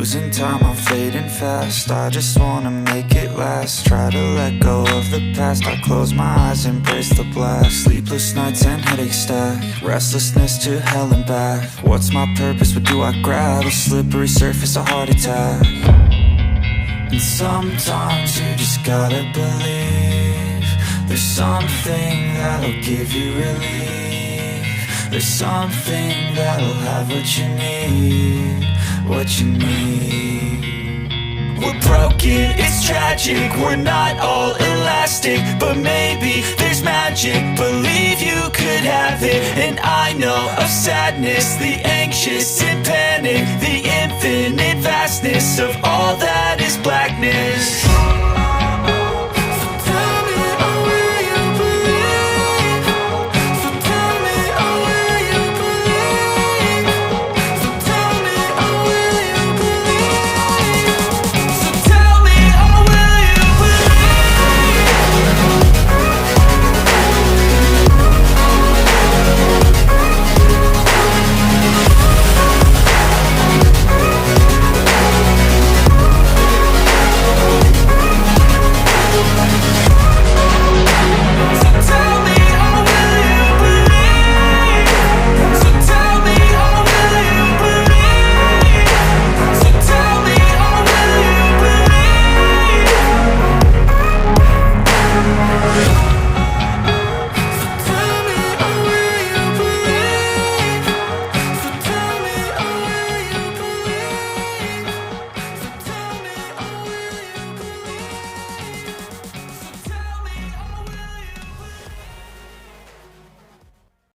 Losing time, I'm fading fast. I just wanna make it last. Try to let go of the past. I close my eyes, embrace the blast. Sleepless nights and headache stack. Restlessness to hell and back. What's my purpose, what do I grab? A slippery surface, a heart attack. And sometimes you just gotta believe there's something that'll give you relief. There's something that'll have what you need, what you need. We're broken, it's tragic, we're not all elastic, but maybe there's magic, believe you could have it. And I know of sadness, the anxious and panic, the infinite vastness of all